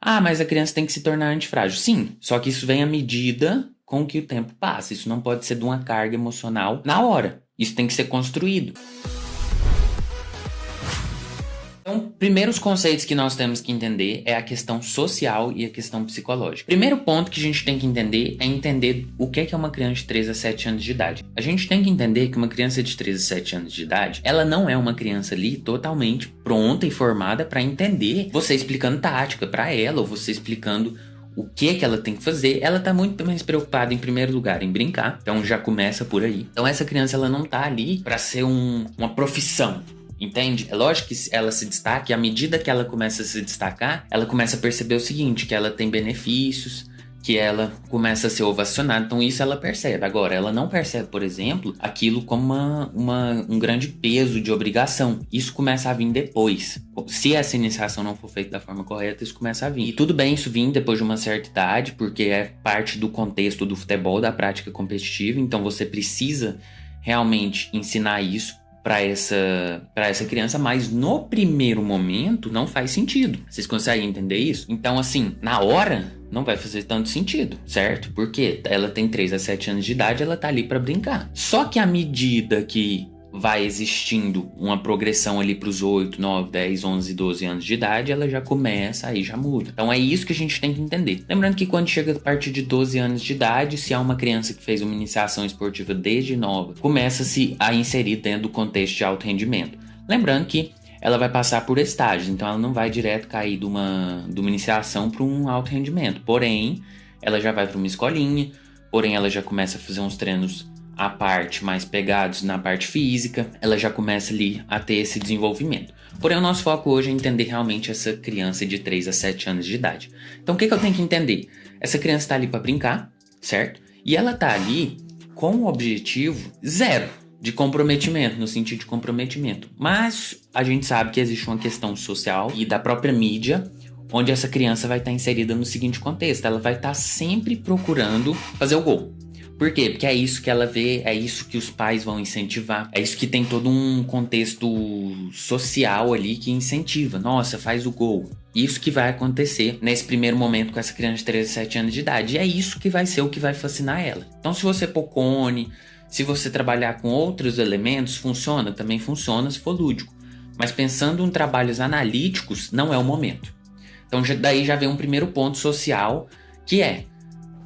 Ah, mas a criança tem que se tornar antifrágil. Sim, só que isso vem à medida com que o tempo passa. Isso não pode ser de uma carga emocional na hora. Isso tem que ser construído. Então, primeiros conceitos que nós temos que entender é a questão social e a questão psicológica. Primeiro ponto que a gente tem que entender é entender o que é uma criança de 3 a 7 anos de idade. A gente tem que entender que uma criança de 3 a 7 anos de idade, ela não é uma criança ali totalmente pronta e formada para entender você explicando tática para ela ou você explicando o que ela tem que fazer. Ela tá muito mais preocupada, em primeiro lugar, em brincar. Então já começa por aí. Então essa criança, ela não tá ali para ser uma profissão. Entende? É lógico que ela se destaca e à medida que ela começa a se destacar, ela começa a perceber o seguinte, que ela tem benefícios, que ela começa a ser ovacionada. Então isso ela percebe. Agora, ela não percebe, por exemplo, aquilo como um grande peso de obrigação. Isso começa a vir depois. Se essa iniciação não for feita da forma correta, isso começa a vir. E tudo bem isso vir depois de uma certa idade, porque é parte do contexto do futebol, da prática competitiva. Então você precisa realmente ensinar isso para essa criança, mas no primeiro momento não faz sentido. Vocês conseguem entender isso? Então, assim, na hora não vai fazer tanto sentido, certo? Porque ela tem 3 a 7 anos de idade, ela tá ali para brincar. Só que à medida que vai existindo uma progressão ali para os 8, 9, 10, 11, 12 anos de idade, ela já começa, aí já muda. Então é isso que a gente tem que entender. Lembrando que quando chega a partir de 12 anos de idade, se há uma criança que fez uma iniciação esportiva desde nova, começa-se a inserir dentro do contexto de alto rendimento. Lembrando que ela vai passar por estágios, então ela não vai direto cair de uma iniciação para um alto rendimento. Porém, ela já vai para uma escolinha, porém ela já começa a fazer uns treinos a parte mais pegados na parte física, ela já começa ali a ter esse desenvolvimento. Porém, o nosso foco hoje é entender realmente essa criança de 3 a 7 anos de idade. Então, o que eu tenho que entender? Essa criança está ali para brincar, certo? E ela está ali com o objetivo zero de comprometimento, no sentido de comprometimento. Mas a gente sabe que existe uma questão social e da própria mídia, onde essa criança vai estar inserida no seguinte contexto. Ela vai estar sempre procurando fazer o gol. Por quê? Porque é isso que ela vê, é isso que os pais vão incentivar, é isso que tem todo um contexto social ali que incentiva. Nossa, faz o gol. Isso que vai acontecer nesse primeiro momento com essa criança de 13 a 7 anos de idade. E é isso que vai ser o que vai fascinar ela. Então, se você pôr cone, se você trabalhar com outros elementos, funciona? Também funciona se for lúdico. Mas pensando em trabalhos analíticos, não é o momento. Então, daí já vem um primeiro ponto social, que é: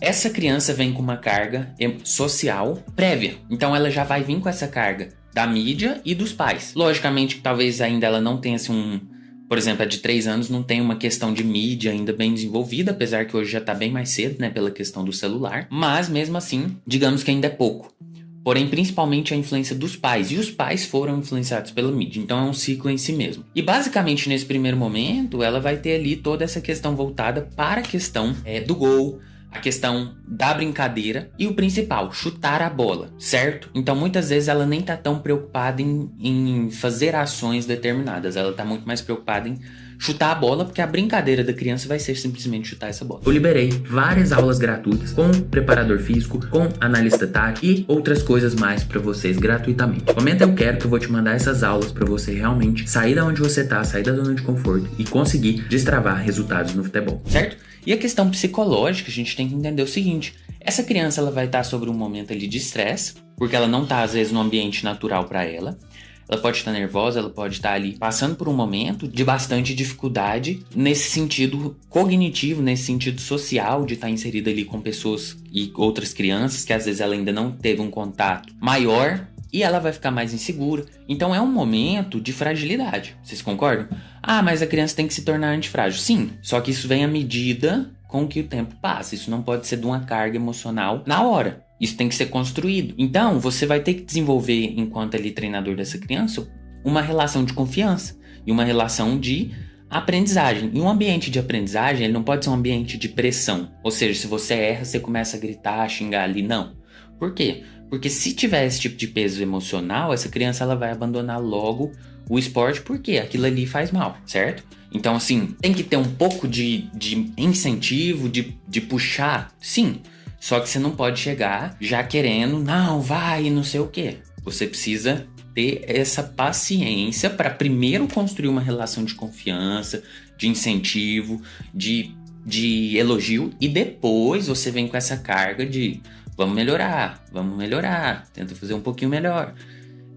essa criança vem com uma carga social prévia. Então ela já vai vir com essa carga da mídia e dos pais. Logicamente que talvez ainda ela não tenha assim por exemplo, a de 3 anos não tem uma questão de mídia ainda bem desenvolvida, apesar que hoje já tá bem mais cedo, né, pela questão do celular. Mas mesmo assim, digamos que ainda é pouco. Porém, principalmente a influência dos pais. E os pais foram influenciados pela mídia. Então é um ciclo em si mesmo. E basicamente nesse primeiro momento, ela vai ter ali toda essa questão voltada para a questão do gol, a questão da brincadeira e o principal, chutar a bola, certo? Então muitas vezes ela nem tá tão preocupada em fazer ações determinadas, ela tá muito mais preocupada em chutar a bola, porque a brincadeira da criança vai ser simplesmente chutar essa bola. Eu liberei várias aulas gratuitas com preparador físico, com analista tático e outras coisas mais para vocês gratuitamente. Comenta eu quero, que eu vou te mandar essas aulas para você realmente sair da onde você tá, sair da zona de conforto e conseguir destravar resultados no futebol, certo? E a questão psicológica, a gente tem que entender o seguinte: essa criança ela vai estar sobre um momento ali de estresse, porque ela não está às vezes no ambiente natural para ela. Ela pode estar nervosa, ela pode estar ali passando por um momento de bastante dificuldade nesse sentido cognitivo, nesse sentido social, de estar inserida ali com pessoas e outras crianças que às vezes ela ainda não teve um contato maior e ela vai ficar mais insegura. Então é um momento de fragilidade. Vocês concordam? Ah, mas a criança tem que se tornar antifrágil. Sim, só que isso vem à medida com que o tempo passa. Isso não pode ser de uma carga emocional na hora. Isso tem que ser construído. Então, você vai ter que desenvolver, enquanto ali treinador dessa criança, uma relação de confiança e uma relação de aprendizagem. E um ambiente de aprendizagem, ele não pode ser um ambiente de pressão. Ou seja, se você erra, você começa a gritar, a xingar ali. Não. Por quê? Porque se tiver esse tipo de peso emocional, essa criança ela vai abandonar logo o esporte, porque aquilo ali faz mal, certo? Então, assim, tem que ter um pouco de incentivo, de puxar, sim. Só que você não pode chegar já querendo, não, vai, não sei o quê. Você precisa ter essa paciência para primeiro construir uma relação de confiança, de incentivo, de de elogio e depois você vem com essa carga de vamos melhorar, tenta fazer um pouquinho melhor.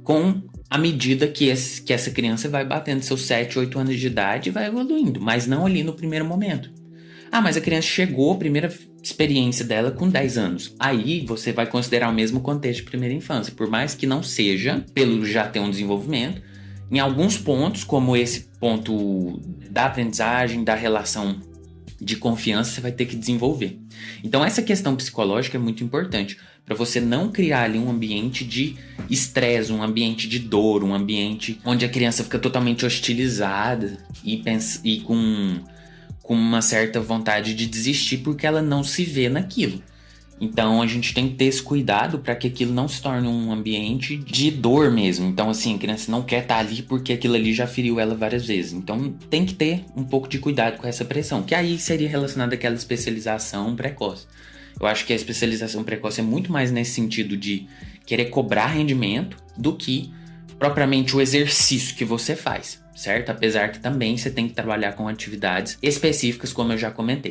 Com a medida que essa criança vai batendo seus 7, 8 anos de idade e vai evoluindo, mas não ali no primeiro momento. Ah, mas a criança chegou, a primeira experiência dela com 10 anos. Aí você vai considerar o mesmo contexto de primeira infância, por mais que não seja, pelo já ter um desenvolvimento, em alguns pontos, como esse ponto da aprendizagem, da relação de confiança, você vai ter que desenvolver. Então essa questão psicológica é muito importante para você não criar ali um ambiente de estresse, um ambiente de dor, um ambiente onde a criança fica totalmente hostilizada e com uma certa vontade de desistir porque ela não se vê naquilo. Então a gente tem que ter esse cuidado para que aquilo não se torne um ambiente de dor mesmo. Então assim, a criança não quer estar ali porque aquilo ali já feriu ela várias vezes. Então tem que ter um pouco de cuidado com essa pressão, que aí seria relacionada àquela especialização precoce. Eu acho que a especialização precoce é muito mais nesse sentido de querer cobrar rendimento do que propriamente o exercício que você faz, certo? Apesar que também você tem que trabalhar com atividades específicas, como eu já comentei.